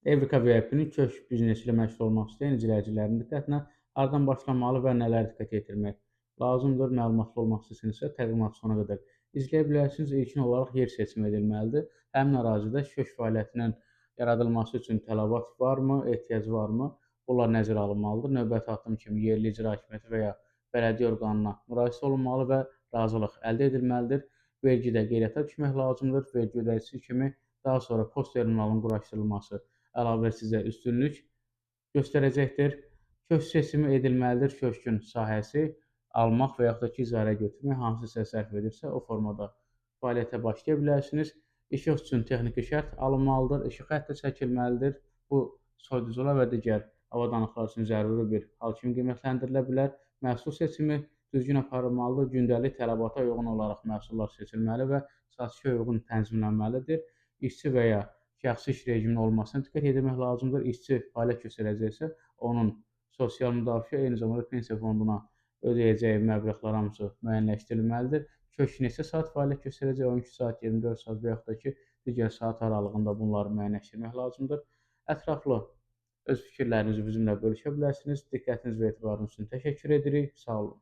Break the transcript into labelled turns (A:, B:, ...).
A: Evrika VIP-nin köşk biznesi ilə məşğul olmaq istəyən izləyicilərin diqqətinə hardan başlamalı və nələr diqqət yetirmək lazımdır, məlumatlı olmaq istəyirsinizsə təqdimatı sona qədər izləyə bilərsiniz. İlkin olaraq yer seçimi edilməlidir. Həmin ərazidə köşk fəaliyyətinin yaradılması üçün tələbat varmı, ehtiyac varmı? Bunlar nəzərə alınmalıdır. Növbəti addım kimi yerli icra hakimiyyəti və ya bələdiyyə orqanına müraciət olunmalı və razılıq əldə edilməlidir. Vergidə qeydiyyata düşmək lazımdır. Vergi ödəyicisi kimi daha sonra post terminalının quraşdırılması əlavə sizə üstünlük göstərəcəkdir. Köşk seçimi edilməlidir. Köşkün sahəsi almaq və yaxud da ki, icarəyə götürmək hansı sizə sərf edirsə, o formada fəaliyyətə başlaya bilərsiniz. İşıq üçün texniki şərt alınmalıdır. İşıq xətti çəkilməlidir. Bu soyuducular və digər avadanlıqlar üçün zəruri bir hal kimi qiymətləndirilə bilər. Məhsul seçimi düzgün aparılmalıdır. Gündəlik tələbata uyğun olaraq məhsullar seçilməli və satışa uyğun tənzimlənməlidir. İşçi və ya şəxsi iş rejiminin olmasına diqqət yetirmək lazımdır. İşçi fəaliyyət göstərəcəksə, onun sosial müdafiə, eyni zamanda pensiya fonduna ödəyəcəyi məbləğlər hamısı müəyyənləşdirilməlidir. Köşk neçə saat fəaliyyət göstərəcək, 12 saat, 24 saat və yaxud da ki, digər saat aralığında bunları müəyyənləşdirmək lazımdır. Ətraflı öz fikirlərinizi bizimlə bölüşə bilərsiniz. Diqqətiniz və etibarınız üçün təşəkkür edirik. Sağ olun.